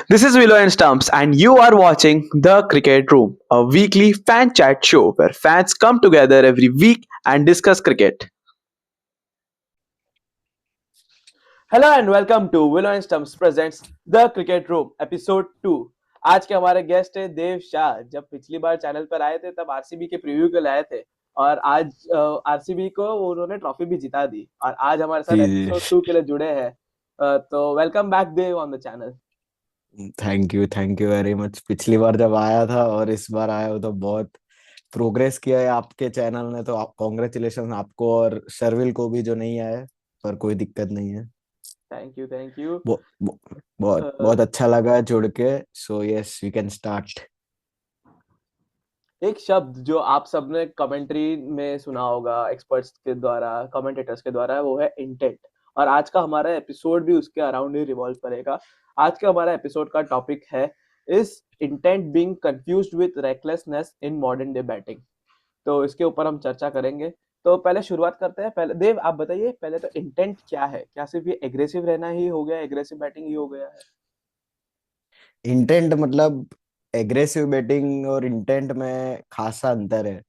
This is Willow and Stumps, and you are watching The Cricket Room, a weekly fan chat show where fans come together every week and discuss cricket. Hello and welcome to Willow and Stumps presents The Cricket Room, episode 2. आज के हमारे guest है देव शाह। जब पिछली बार channel पर आए थे तब आरसीबी के प्रीव्यू के लाए थे और आज आरसीबी को उन्होंने ट्रॉफी भी जिता दी और आज हमारे साथ जी एपिसोड 2 के लिए जुड़े हैं। तो welcome back Dev on the channel. Thank you very much. पिछली बार जब आया था और इस बार आया हो तो बहुत प्रोग्रेस किया है आपके चैनल ने, तो आप कॉन्ग्रेचुलेशन आपको और शर्विल को भी जो नहीं आया, पर कोई दिक्कत नहीं है। Thank you thank you. बहुत बहुत अच्छा लगा जुड़ के। So yes, we can start. एक शब्द जो आप सबने कमेंट्री में सुना होगा एक्सपर्ट्स के द्वारा, कमेंटेटर्स के द्वारा, वो है इंटेंट। और आज का हमारा एपिसोड भी उसके अराउंड ही रिवॉल्व करेगा। आज का हमारा एपिसोड का टॉपिक है is intent being confused with recklessness in modern day batting. तो इसके ऊपर हम चर्चा करेंगे। तो पहले शुरुआत करते हैं। पहले देव आप बताइए, पहले तो इंटेंट क्या है? क्या सिर्फ ये एग्रेसिव रहना ही हो गया, एग्रेसिव बैटिंग ही हो गया है? इंटेंट मतलब एग्रेसिव बैटिंग और इंटेंट में खासा अंतर है।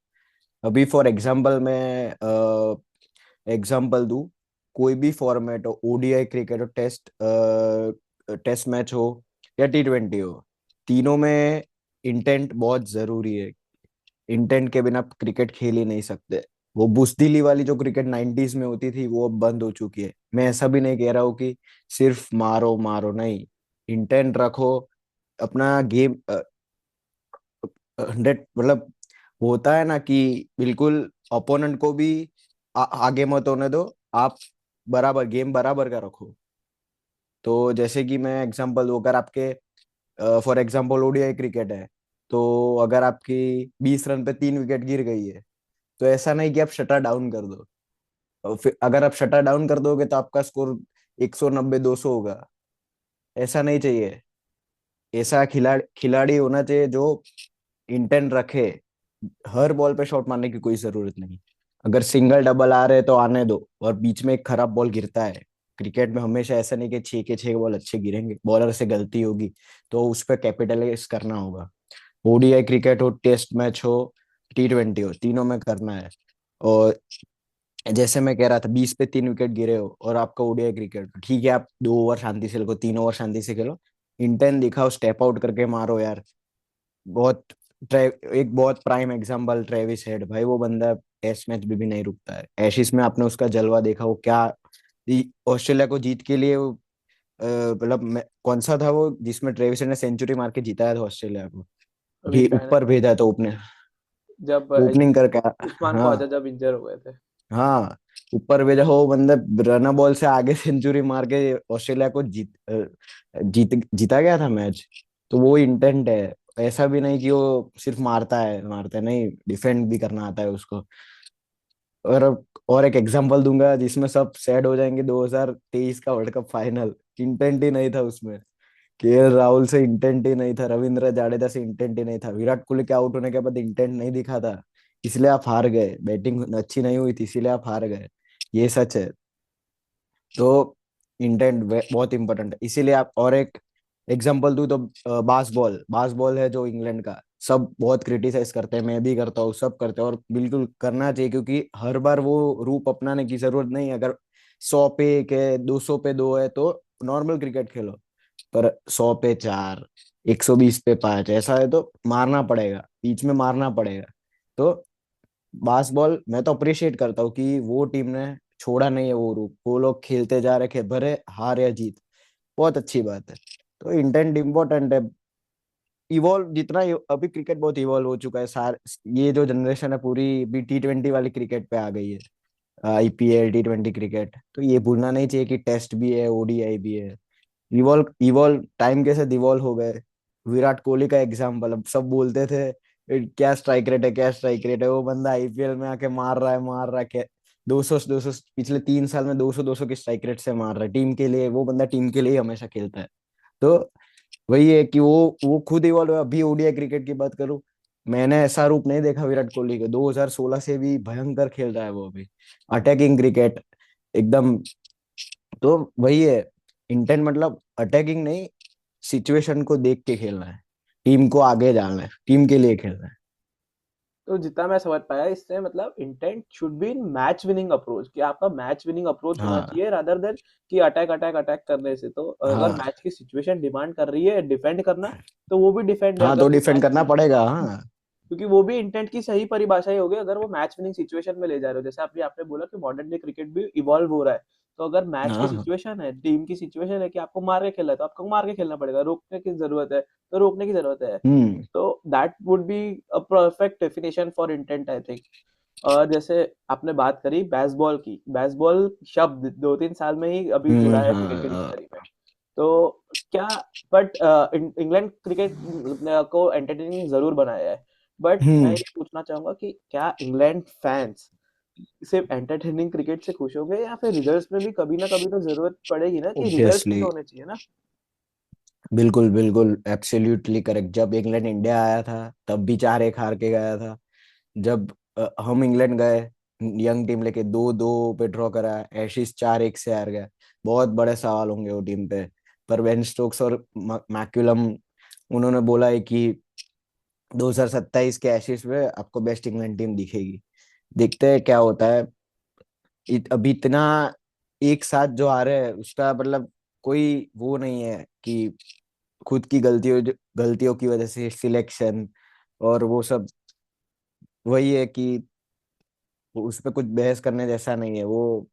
अभी फॉर एग्जांपल मैं एग्जांपल दूं, कोई भी फॉर्मेट हो, ओडीआई क्रिकेट हो, टेस्ट मैच हो या टी20 हो, तीनों में इंटेंट बहुत जरूरी है। इंटेंट के बिना आप क्रिकेट खेल ही नहीं सकते। वो बुजदिली वाली जो क्रिकेट 90s में होती थी वो अब बंद हो चुकी है। मैं ऐसा भी नहीं कह रहा हूँ कि सिर्फ मारो मारो, नहीं, इंटेंट रखो। अपना गेम 100 मतलब होता है ना कि बिल्कुल ओपोनेंट को भी आगे मत होने दो। आप बराबर गेम बराबर का रखो। तो जैसे कि मैं एग्जांपल दूं, अगर आपके फॉर एग्जांपल ओडीआई क्रिकेट है, तो अगर आपकी 20 रन पे 3 विकेट गिर गई है, तो ऐसा नहीं कि आप शटर डाउन कर दो। और फिर अगर आप शटर डाउन कर दोगे तो आपका स्कोर 190 200 होगा। ऐसा नहीं चाहिए। ऐसा खिलाड़ी होना चाहिए जो इंटेंट रखे। हर बॉल पे शॉट मारने की कोई जरूरत नहीं। अगर सिंगल डबल आ रहे हैं तो आने दो, और बीच में एक खराब बॉल गिरता है। क्रिकेट में हमेशा ऐसा नहीं कि 6 के 6 बॉल अच्छे गिरेंगे, बॉलर से गलती होगी तो उस पर कैपिटलाइज करना होगा। ओडीआई क्रिकेट हो, टेस्ट मैच हो, टी20 हो, तीनों में करना है। और जैसे मैं कह रहा था, 20 पे 3 विकेट गिरे हो और आपका ओडीआई क्रिकेट, ठीक है, आप 2 ओवर शांति से खेलो, 3 ओवर शांति से खेलो, इंटेंट दिखाओ, स्टेप आउट करके मारो यार। बहुत एक बहुत प्राइम एग्जांपल ट्रेविस हेड, भाई वो बंदा टेस्ट मैच भी नहीं रुकता है। एशिस में आपने उसका जलवा देखा, वो क्या ऑस्ट्रेलिया को जीत के लिए मतलब कौन सा था वो जिसमें ट्रेविस हेड ने सेंचुरी मार के जिताया था ऑस्ट्रेलिया को, अभी भी मैंने ऊपर भेजा था ओपने जब ओपनिंग करके। उस्मान ख्वाजा हाँ जब इंजर हो गए थे। हाँ, ऊपर भेजा हो बंदा, रन बॉल से आगे सेंचुरी मार के ऑस्ट्रेलिया को जीता गया था मैच। तो वो इंटेंट है। ऐसा भी नहीं कि वो सिर्फ मारता है नहीं, डिफेंड भी करना आता है उसको। और और एक एग्जांपल दूंगा जिसमें सब सैड हो जाएंगे, 2023 का वर्ल्ड कप फाइनल, इंटेंट ही नहीं था उसमें। केएल राहुल से इंटेंट ही नहीं था, रविंद्र जाडेजा से इंटेंट ही नहीं था, विराट कोहली के आउट होने के बाद इंटेंट नहीं दिखा था, इसलिए आप हार गए। बैटिंग अच्छी नहीं हुई थी इसीलिए आप हार गए। ये सच है। तो इंटेंट बहुत इंपॉर्टेंट है, इसीलिए आप। और एक एग्जांपल दूं तो बास बॉल है जो इंग्लैंड का, सब बहुत क्रिटिसाइज करते हैं, मैं भी करता हूँ, सब करते हैं, और बिल्कुल करना चाहिए, क्योंकि हर बार वो रूप अपनाने की जरूरत नहीं है। अगर 100 पे 1 है, 200 पे 2 है तो नॉर्मल क्रिकेट खेलो। पर 100 पे 4, 120 पे 5 ऐसा है तो मारना पड़ेगा, बीच में मारना पड़ेगा। तो बास्केटबॉल मैं तो अप्रिशिएट करता हूँ कि वो टीम ने छोड़ा नहीं है वो रूप, वो लोग खेलते जा रहे थे, भरे हार या जीत, बहुत अच्छी बात है। तो इंटेंट इम्पोर्टेंट है। इवॉल्व जितना अभी क्रिकेट बहुत इवॉल्व हो चुका है, सार ये जो जनरेशन है पूरी भी टी20 वाली क्रिकेट पे आ गई है। आईपीएल टी20 क्रिकेट, तो ये भूलना नहीं चाहिए कि टेस्ट भी है, ओडीआई भी है। इवॉल्व इवॉल्व टाइम के साथ इवॉल्व हो गए। विराट कोहली का एग्जाम्पल, अब सब बोलते थे क्या स्ट्राइक रेट है, क्या स्ट्राइक रेट है, वो बंदा आईपीएल में आके मार रहा है क्या 200 पिछले 3 साल में 200 की स्ट्राइक रेट से मार रहा है टीम के लिए। वो बंदा टीम के लिए ही हमेशा खेलता है। तो वही है कि वो खुद इवॉल्व हुआ। अभी ओडीआई क्रिकेट की बात करूं, मैंने ऐसा रूप नहीं देखा विराट कोहली को, 2016 से भी भयंकर खेल रहा है वो अभी, अटैकिंग क्रिकेट एकदम। तो वही है, इंटेंट मतलब अटैकिंग नहीं, सिचुएशन को देख के खेलना है, टीम को आगे जाना है, टीम के लिए खेलना है। तो जितना मैं समझ पाया इससे मतलब intent should be in match winning approach, कि आपका मैच विनिंग अप्रोच होना हाँ चाहिए रादर देन कि अटैक अटैक अटैक करने से। तो अगर हाँ मैच की सिचुएशन डिमांड कर रही है डिफेंड करना, तो वो भी डिफेंड है। हाँ, अगर तो वो डिफेंड मैच, करना पड़ेगा। हाँ क्योंकि वो भी इंटेंट की सही परिभाषा ही होगी अगर वो मैच विनिंग सिचुएशन में ले जा रहे हो। जैसे अभी आपने बोला कि मॉडर्न डे क्रिकेट भी इवॉल्व हो रहा है, तो अगर मैच की हाँ। सिचुएशन है, टीम की सिचुएशन है कि आपको मार के खेलना है, तो आपको मार के खेलना पड़ेगा। रोकने की जरूरत है तो रोकने की जरूरत है। हम्म तो that would be a perfect definition for intent I think. और जैसे आपने बात करी बेसबॉल की, बेसबॉल शब्द 2-3 साल में ही अभी जुड़ा है क्रिकेट हाँ की डिक्शनरी में। तो क्या, बट इंग्लैंड क्रिकेट को एंटरटेनिंग जरूर बनाया है, बट मैं हम्म। ये पूछना चाहूंगा कि क्या इंग्लैंड फैंस सिर्फ एंटरटेनिंग क्रिकेट से खुश होंगे, या फिर रिजल्ट्स में भी कभी ना कभी तो जरूरत पड़ेगी ना, कि रिजल्ट्स भी ऑब्वियसली, तो होने चाहिए ना। बिल्कुल बिल्कुल एब्सोल्युटली करेक्ट। जब इंग्लैंड इंडिया आया था तब भी 4-1 हार के गया था। जब हम इंग्लैंड गए यंग टीम लेके, 2-2 पे ड्रॉ करा, एशिज 4-1 से हार गया। बहुत बड़े सवाल होंगे वो टीम पे। पर बेन स्टोक्स और मैक्यूलम, उन्होंने बोला है कि 2027 के एशिज में आपको बेस्ट इंग्लैंड टीम दिखेगी। देखते हैं क्या होता है। अभी इतना एक साथ जो आ रहे हैं उसका मतलब कोई वो नहीं है कि खुद की गलतियों की वजह से सिलेक्शन और वो सब, वही है कि उस पे कुछ बहस करने जैसा नहीं है। वो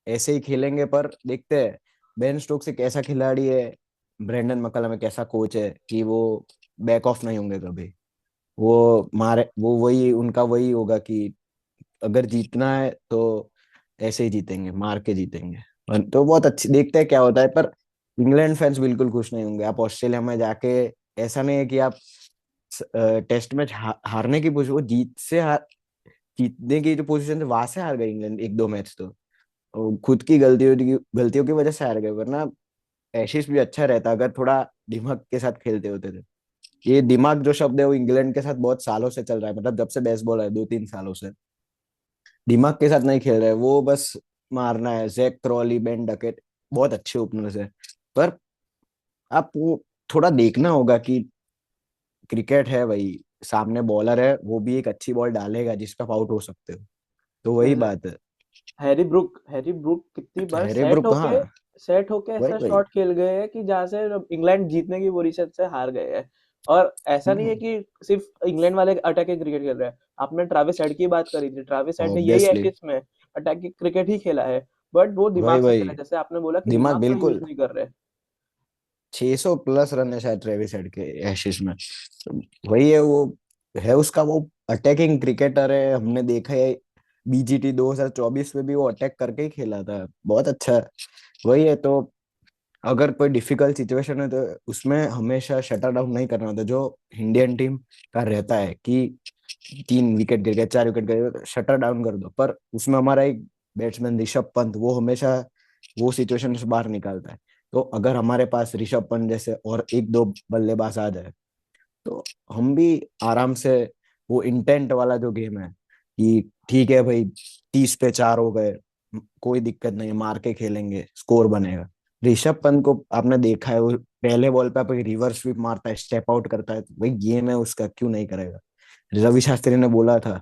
ऐसे ही खेलेंगे, पर देखते हैं बेन स्टोक्स एक ऐसा खिलाड़ी है, ब्रेंडन मक्कलम एक ऐसा कोच है कि वो बैक ऑफ नहीं होंगे कभी। वो मारे, वो वही उनका वही होगा कि अगर जीतना है तो ऐसे ही जीतेंगे, मार के जीतेंगे। तो बहुत अच्छी, देखते हैं क्या होता है। पर इंग्लैंड फैंस बिल्कुल खुश नहीं होंगे। आप ऑस्ट्रेलिया में जाके, ऐसा नहीं है कि आप टेस्ट मैच हारने की पोजीशन, वो जीतने की जो पोजीशन थी वहां से हार गए इंग्लैंड 1-2 मैच। तो वो खुद की गलतियों की वजह से हार गए, वरना एशिस भी अच्छा रहता अगर थोड़ा दिमाग के साथ खेलते होते थे। ये दिमाग जो शब्द है वो इंग्लैंड के साथ बहुत सालों से चल रहा है, मतलब जब से बेसबॉल है 2-3 सालों से दिमाग के साथ नहीं खेल रहे। वो बस मारना है। जैक क्रॉली, बेन डकेट बहुत अच्छे ओपनर्स है, पर आपको थोड़ा देखना होगा कि क्रिकेट है भाई, सामने बॉलर है, वो भी एक अच्छी बॉल डालेगा जिसका आप आउट हो सकते हो। तो वही जैसे बात है। हैरी ब्रुक कितनी बार हैरी ब्रुक, हाँ सेट होके वही ऐसा वही। शॉट खेल गए हैं कि जहां से इंग्लैंड जीतने की पोजीशन से हार गए हैं। और ऐसा नहीं है हम्म। कि सिर्फ इंग्लैंड वाले अटैकिंग क्रिकेट खेल रहे हैं। आपने ट्रेविस हेड की बात करी थी, ट्रेविस हेड ने यही ऑब्वियसली, एशिज में अटैकिंग क्रिकेट ही खेला है, बट वो वही दिमाग से वही। खेला है। जैसे आपने बोला कि दिमाग दिमाग का यूज बिल्कुल। नहीं कर रहे। 600 प्लस रन है शायद ट्रेविस हेड के एशेज में। तो वही है वो, है उसका वो अटैकिंग क्रिकेटर है। हमने देखा है बीजीटी 2024 में भी वो अटैक करके ही खेला था, बहुत अच्छा है। वही है। तो अगर कोई डिफिकल्ट सिचुएशन है तो उसमें हमेशा शटर डाउन नहीं करना होता, जो इंडियन टीम का रहता है कि 3 विकेट गिर गए, 4 विकेट गिर गए, शटर डाउन कर दो। पर उसमें हमारा एक बैट्समैन ऋषभ पंत, वो हमेशा वो सिचुएशन से बाहर निकालता है। तो अगर हमारे पास ऋषभ पंत जैसे और 1-2 बल्लेबाज आ जाए तो हम भी आराम से, वो इंटेंट वाला जो गेम है कि ठीक है भाई 30 पे 4 हो गए, कोई दिक्कत नहीं है, मार के खेलेंगे, स्कोर बनेगा। ऋषभ पंत को आपने देखा है, वो पहले बॉल पे आप रिवर्स स्वीप मारता है, स्टेप आउट करता है, तो वही गेम है उसका, क्यों नहीं करेगा। रवि शास्त्री ने बोला था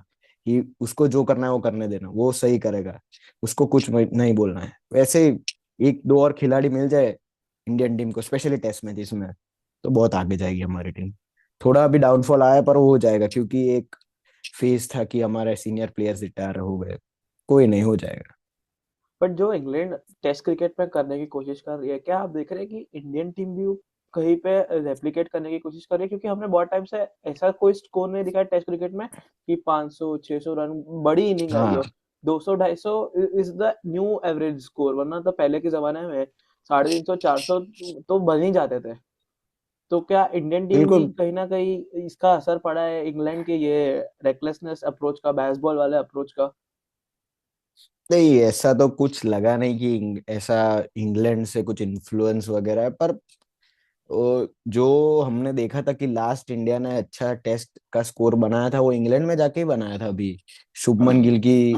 कि उसको जो करना है वो करने देना, वो सही करेगा, उसको कुछ नहीं बोलना है। वैसे ही 1-2 और खिलाड़ी मिल जाए इंडियन टीम को, स्पेशली टेस्ट मैचेस में, तो बहुत आगे जाएगी हमारी टीम। थोड़ा अभी डाउनफॉल आया पर वो हो जाएगा, क्योंकि एक फेज था कि हमारे सीनियर प्लेयर्स रिटायर हो गए। कोई नहीं, हो जाएगा। बट जो इंग्लैंड टेस्ट क्रिकेट में करने की कोशिश कर रही है, क्या आप देख रहे हैं कि इंडियन टीम भी कहीं पे रेप्लिकेट करने की कोशिश कर रही है? क्योंकि हमने बहुत टाइम से ऐसा कोई स्कोर नहीं दिखा टेस्ट क्रिकेट में कि 500 600 रन बड़ी इनिंग आई हाँ हो। 200 250 is the new average score, वरना तो पहले के जमाने में 350 400 तो बन ही जाते थे। तो क्या इंडियन टीम भी बिल्कुल। कहीं ना कहीं इसका असर पड़ा है इंग्लैंड के ये रेकलेसनेस अप्रोच का, बेसबॉल वाले अप्रोच का? नहीं, ऐसा तो कुछ लगा नहीं कि ऐसा इंग्लैंड से कुछ इन्फ्लुएंस वगैरह है। पर जो हमने देखा था कि लास्ट इंडिया ने अच्छा टेस्ट का स्कोर बनाया था, वो इंग्लैंड में जाके ही बनाया था अभी, शुभमन गिल की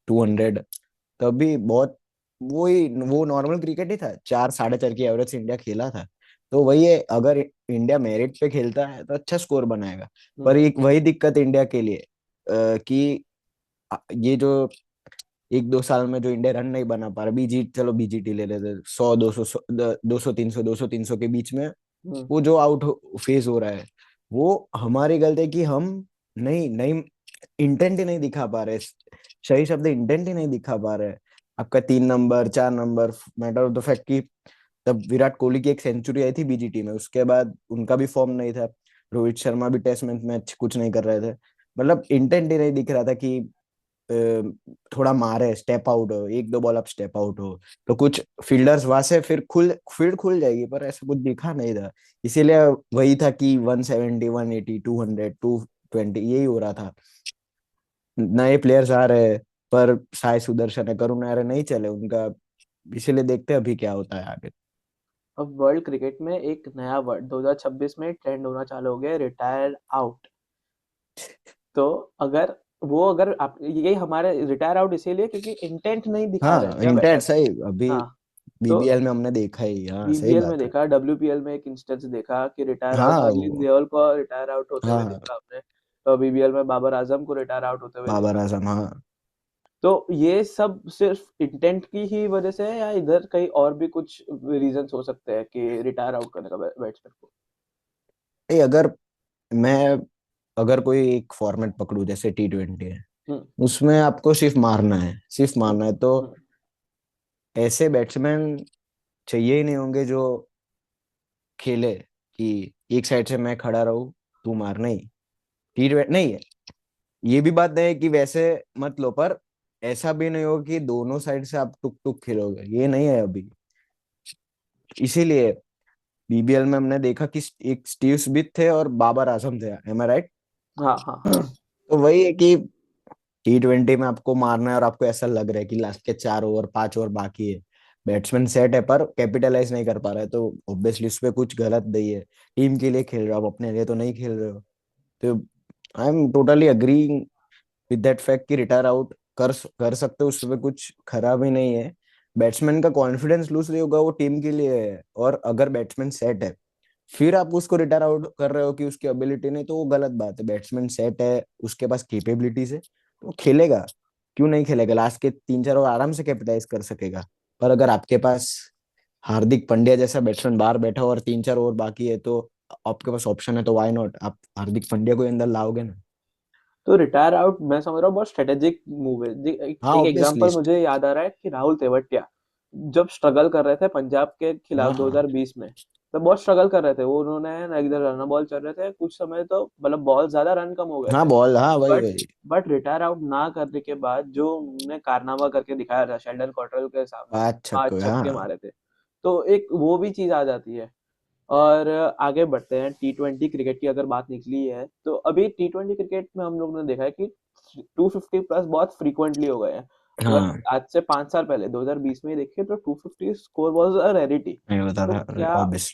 200। तभी बहुत, वो नॉर्मल क्रिकेट ही था, 4 साढ़े 4 की एवरेज से इंडिया खेला था। तो वही है, अगर इंडिया मेरिट पे खेलता है तो अच्छा स्कोर बनाएगा। पर हम्म। एक वही दिक्कत इंडिया के लिए कि ये जो 1-2 साल में जो इंडिया रन नहीं बना पा रहा, चलो बीजीटी ले लेते, 100 200, 200 300 के बीच में हम्म। वो जो आउट फेज हो रहा है, वो हमारी गलती है कि हम नहीं नहीं इंटेंट ही नहीं दिखा पा रहे। सही शब्द इंटेंट ही नहीं दिखा पा रहे। आपका 3 number 4 number, matter of the fact कि तब विराट कोहली की एक सेंचुरी आई थी बीजीटी में, उसके बाद उनका भी फॉर्म नहीं था। रोहित शर्मा भी टेस्ट मैच में कुछ नहीं कर रहे थे। मतलब इंटेंट ही नहीं दिख रहा था कि थोड़ा मारे, स्टेप आउट हो, 1-2 बॉल आप स्टेप आउट हो तो कुछ फील्डर्स वहां से फिर फील्ड खुल जाएगी, पर ऐसा कुछ दिखा नहीं था। इसीलिए वही था कि 170 180 200 220 यही हो रहा था। नए प्लेयर्स आ रहे हैं, पर साई सुदर्शन है, करुण नायर है, नहीं चले उनका। इसीलिए देखते हैं अभी क्या होता है आगे। अब वर्ल्ड क्रिकेट में एक नया वर्ड 2026 में ट्रेंड होना चालू हो गया, रिटायर आउट। तो अगर अगर आप ये हमारे रिटायर आउट इसीलिए क्योंकि इंटेंट नहीं दिखा रहे हाँ हैं क्या इंटेंट बैटर। सही, अभी हाँ। तो बीबीएल में हमने देखा ही, हाँ सही बीबीएल में बात है। देखा, डब्ल्यूपीएल में एक इंस्टेंस देखा कि रिटायर आउट हाँ हरलीन देओल को रिटायर आउट होते हुए हाँ देखा हमने। तो बीबीएल में बाबर आजम को रिटायर आउट होते हुए बाबर देखा। आजम, हाँ। तो ये सब सिर्फ इंटेंट की ही वजह से है या इधर कहीं और भी कुछ रीजंस हो सकते हैं कि रिटायर आउट करने का बैट्समैन को। अगर मैं अगर कोई एक फॉर्मेट पकड़ू जैसे T20 है, हम्म। उसमें आपको सिर्फ मारना है, सिर्फ हम्म। मारना है, तो हम्म। ऐसे बैट्समैन चाहिए ही नहीं होंगे जो खेले कि एक साइड से मैं खड़ा रहूं, तू मार, नहीं। T20 नहीं है, ये भी बात नहीं है कि वैसे मत लो, पर ऐसा भी नहीं हो कि दोनों साइड से आप टुक टुक खेलोगे, ये नहीं है अभी। इसीलिए बीबीएल में हमने देखा कि एक स्टीव स्मिथ थे और बाबर आजम थे, एम आई राइट? हाँ हाँ हाँ। तो वही है कि T20 में आपको मारना है और आपको ऐसा लग रहा है कि लास्ट के 4 ओवर 5 ओवर बाकी है, बैट्समैन सेट है पर कैपिटलाइज नहीं कर पा रहा है, तो ऑब्वियसली उस पर कुछ गलत नहीं है। टीम के लिए खेल रहे हो आप, अपने लिए तो नहीं खेल रहे हो। तो I am totally agreeing with that fact कि रिटायर आउट कर सकते हो, उसमें कुछ खराब ही नहीं है। बैट्समैन का कॉन्फिडेंस लूज नहीं होगा, वो टीम के लिए है। और अगर बैट्समैन सेट है, फिर आप उसको रिटायर आउट कर रहे हो कि उसकी एबिलिटी नहीं, तो वो गलत बात है। बैट्समैन सेट है, उसके पास कैपेबिलिटीज है, तो खेलेगा। क्यों नहीं खेलेगा? लास्ट के 3-4 ओवर आराम से कैपिटलाइज कर सकेगा। पर अगर आपके पास हार्दिक पांड्या जैसा बैट्समैन बाहर बैठा हो और 3-4 ओवर बाकी है, तो आपके पास ऑप्शन है, तो व्हाई नॉट, आप हार्दिक पांड्या को अंदर लाओगे ना। तो रिटायर आउट मैं समझ रहा हूँ बहुत स्ट्रेटेजिक मूव है हाँ एक ऑब्वियसली। एग्जांपल मुझे याद आ रहा है कि राहुल तेवतिया जब स्ट्रगल कर रहे थे पंजाब के खिलाफ हाँ 2020 में, तो बहुत स्ट्रगल कर रहे थे वो। उन्होंने ना इधर रन बॉल चल रहे थे कुछ समय, तो मतलब बहुत ज्यादा रन कम हो गए हाँ थे। बॉल, हाँ वही बट वही। रिटायर आउट ना करने के बाद जो उन्होंने कारनामा करके दिखाया था शेल्डन कॉटरल के सामने, 5 5 छक्के, छक्के हाँ। मारे थे। तो एक वो भी चीज आ जाती है। और आगे बढ़ते हैं, T20 क्रिकेट की अगर बात निकली है तो अभी T20 क्रिकेट में हम लोग ने देखा है कि 250 प्लस बहुत फ्रीक्वेंटली हो गए हैं। अगर हाँ आज से 5 साल पहले 2020 में ही देखें तो 250 स्कोर वाज अ रेरिटी। मैं बता तो रहा, क्या ऑब्वियस।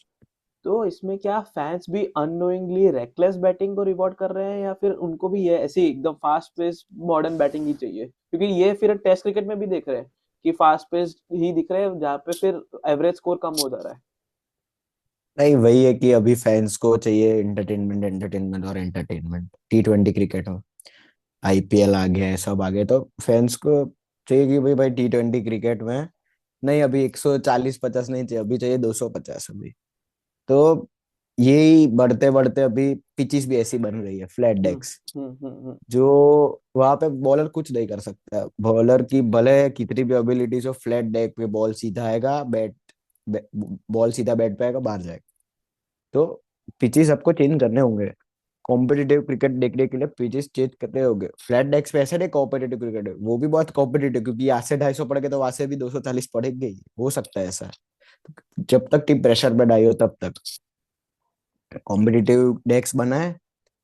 तो इसमें क्या फैंस भी अननोइंगली रेकलेस बैटिंग को रिवॉर्ड कर रहे हैं या फिर उनको भी ये ऐसी एकदम फास्ट पेस मॉडर्न बैटिंग ही चाहिए, क्योंकि ये फिर टेस्ट क्रिकेट में भी देख रहे हैं कि फास्ट पेस ही दिख रहे हैं जहाँ पे फिर एवरेज स्कोर कम हो जा रहा है। नहीं, वही है कि अभी फैंस को चाहिए एंटरटेनमेंट, एंटरटेनमेंट और एंटरटेनमेंट। T20 क्रिकेट हो, आईपीएल आ गया है, सब आ गया, तो फैंस को चाहिए कि भाई भाई T20 क्रिकेट में नहीं, अभी 140 50 नहीं चाहिए, अभी चाहिए 250 अभी। तो यही बढ़ते बढ़ते अभी पिचेस भी ऐसी बन रही है, फ्लैट हम्म। डेक्स, हम्म। जो वहां पे बॉलर कुछ नहीं कर सकता। बॉलर की भले कितनी भी एबिलिटीज हो, फ्लैट डेक पे बॉल सीधा आएगा, बॉल सीधा बैट पे आएगा, बाहर जाएगा। तो पिचेस सबको चेंज करने होंगे। कॉम्पिटिटिव क्रिकेट देखने के लिए पिचेस चेंज करने होंगे। फ्लैट डेक्स पे ऐसे नहीं, कॉम्पिटिटिव क्रिकेट है वो भी बहुत कॉम्पिटिटिव, क्योंकि यहाँ से 250 पड़ गए तो वहां से भी 240 पड़ेंगे ही, हो सकता है ऐसा। जब तक टीम प्रेशर में डाई हो तब तक कॉम्पिटिटिव डेक्स बना है।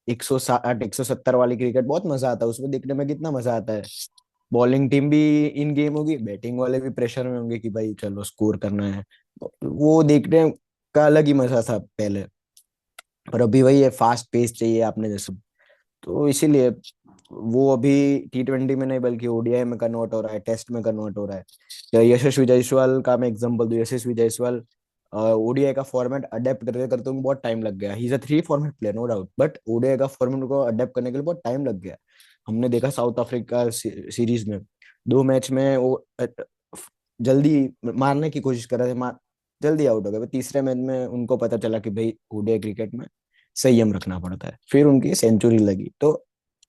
160 170 वाली क्रिकेट बहुत मजा आता है उसमें, देखने में कितना मजा आता है। बॉलिंग टीम भी इन गेम होगी, बैटिंग वाले भी प्रेशर में होंगे कि भाई चलो स्कोर करना है। वो देखने का अलग ही मजा था पहले। पर अभी वही है, फास्ट पेस चाहिए आपने जैसे, तो इसीलिए वो अभी T20 में नहीं बल्कि ओडीआई में कन्वर्ट हो रहा है, टेस्ट में कन्वर्ट हो रहा है। या यशस्वी जायसवाल का मैं एग्जांपल दूं, यशस्वी जायसवाल ओडीआई का फॉर्मेट अडेप्ट करते करते उनको बहुत टाइम लग गया। He is a three format player no doubt, but ODI का फॉर्मेट को अडेप्ट करने के लिए बहुत टाइम लग गया। हमने देखा साउथ अफ्रीका सीरीज में 2 मैच में वो जल्दी मारने की कोशिश कर रहे थे, जल्दी आउट हो गए। तीसरे मैच में उनको पता चला कि भाई ओडीआई क्रिकेट में संयम रखना पड़ता है, फिर उनकी सेंचुरी लगी। तो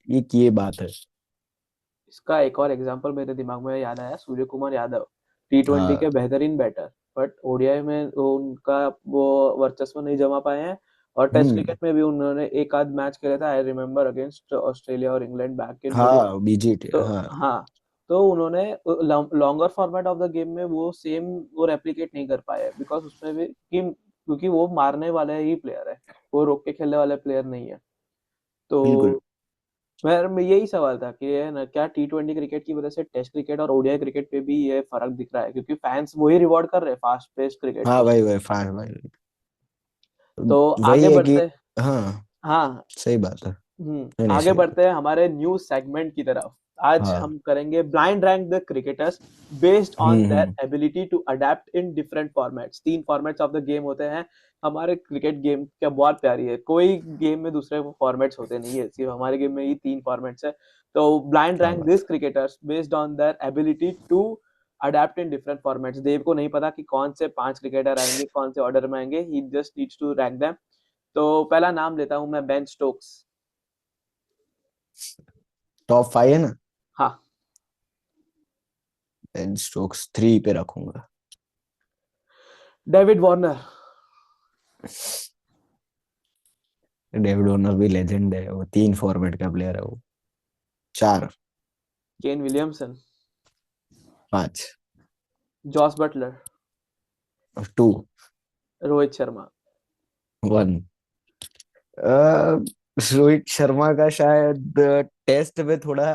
ये बात है। इसका एक और एग्जांपल मेरे दिमाग में याद आया, सूर्य कुमार यादव, T20 हाँ। के बेहतरीन बैटर, बट ओडीआई में उनका वो वर्चस्व नहीं जमा पाए हैं। और टेस्ट हम्म। क्रिकेट में भी उन्होंने एक आध मैच खेला था, आई रिमेम्बर, अगेंस्ट ऑस्ट्रेलिया और इंग्लैंड बैक इन ओडीआई। हाँ बीजीटी तो हाँ। हाँ, तो उन्होंने longer format of the game में वो सेम वो रेप्लिकेट नहीं कर पाए, बिकॉज उसमें भी कि क्योंकि वो मारने वाले ही प्लेयर है, वो रोक के खेलने वाले प्लेयर नहीं है। तो बिल्कुल। मैं यही सवाल था कि है ना, क्या T20 क्रिकेट की वजह से टेस्ट क्रिकेट और ओडीआई क्रिकेट पे भी ये फर्क दिख रहा है, क्योंकि फैंस वही रिवॉर्ड कर रहे हैं, फास्ट पेस्ड क्रिकेट हाँ को। भाई भाई फाइन भाई। तो वही आगे है कि बढ़ते, हाँ हाँ, सही बात है। नहीं नहीं आगे सही बढ़ते बात हैं हमारे न्यू सेगमेंट की तरफ। आज है। हाँ। हम करेंगे blind rank the cricketers based on their hmm. Ability to adapt in different formats. 3 formats of the game होते हैं। हमारे क्रिकेट गेम क्या बहुत प्यारी है, कोई गेम में दूसरे फॉर्मेट्स होते नहीं है, सिर्फ हमारे गेम में ही 3 फॉर्मेट्स है। तो ब्लाइंड क्या रैंक बात this cricketers based on their ability to adapt in different formats. Dev को नहीं पता कि कौन से 5 क्रिकेटर आएंगे, कौन से ऑर्डर में आएंगे, he just needs to rank them. तो पहला नाम लेता हूं मैं, बेन स्टोक्स। है। टॉप 5 है ना। हाँ। बेन स्टोक्स 3 पे रखूंगा। David Warner. डेविड वार्नर भी लेजेंड है, वो 3 फॉर्मेट का प्लेयर है वो। 4। Kane Williamson. 5। Jos Buttler. 2। Rohit Sharma. 1। Rohit Sharma का शायद टेस्ट में थोड़ा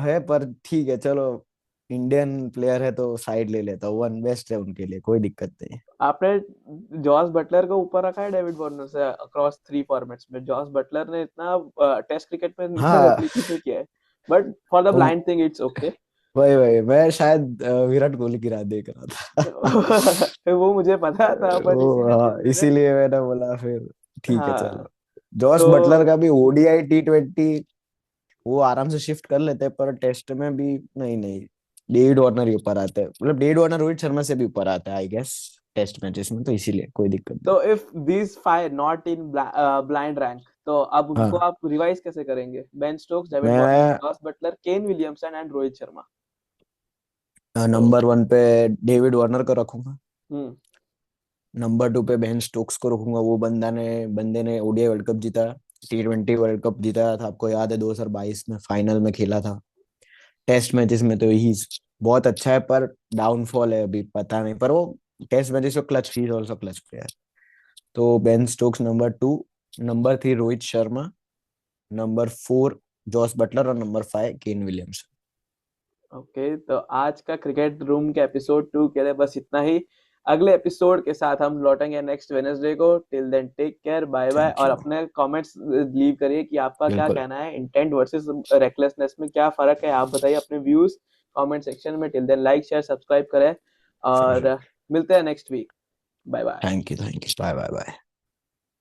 है, पर ठीक है चलो। इंडियन प्लेयर है तो साइड ले लेता हूँ, 1 बेस्ट है उनके लिए, कोई दिक्कत नहीं। आपने जॉस बटलर को ऊपर रखा है डेविड वार्नर से अक्रॉस 3 फॉर्मेट्स में? जॉस बटलर ने इतना टेस्ट क्रिकेट में इतना हाँ। रेप्लिकेट नहीं किया है, बट फॉर द तुम ब्लाइंड थिंग इट्स ओके। वही वही मैं शायद विराट कोहली की राह देख रहा था। वो मुझे पता था, बट वो इसीलिए फिर हाँ मैंने, इसीलिए मैंने बोला फिर ठीक है हाँ। चलो। जॉस तो बटलर का भी ओडीआई T20 वो आराम से शिफ्ट कर लेते हैं, पर टेस्ट में भी नहीं नहीं। डेविड वार्नर ही ऊपर आते हैं, मतलब डेविड वार्नर रोहित शर्मा से भी ऊपर आता है आई गेस टेस्ट मैचेस में, तो इसीलिए कोई दिक्कत नहीं। तो if these five not in blind rank, तो अब उनको हाँ। आप रिवाइज कैसे करेंगे? बेन स्टोक्स, डेविड वार्नर, मैं Jos Buttler, Kane Williamson and Rohit Sharma. तो नंबर 1 पे डेविड वार्नर को रखूंगा। हम्म नंबर 2 पे बेन स्टोक्स को रखूंगा। वो बंदे ने ओडीआई वर्ल्ड कप जीता, T20 वर्ल्ड कप जीता था, आपको याद है 2022 में फाइनल में खेला था। टेस्ट मैचेस में तो ही बहुत अच्छा है, पर डाउनफॉल है अभी पता नहीं, पर वो टेस्ट मैचेस में clutch, he is also clutch player. तो Ben Stokes number 2। Number 3 Rohit Sharma. Number 4 Jos Buttler, और नंबर 5 केन विलियम्स। ओके, तो आज का क्रिकेट रूम के एपिसोड 2 के लिए बस इतना ही। अगले एपिसोड के साथ हम लौटेंगे नेक्स्ट वेनेसडे को। Till then take care, bye bye, thank और यू। अपने कमेंट्स लीव करिए कि आपका क्या बिल्कुल। कहना है, इंटेंट वर्सेस रेकलेसनेस में क्या फर्क है, आप बताइए अपने व्यूज कमेंट सेक्शन में। Till then like share subscribe करें, श्योर और श्योर। मिलते हैं next week. Bye bye. Thank you bye bye bye.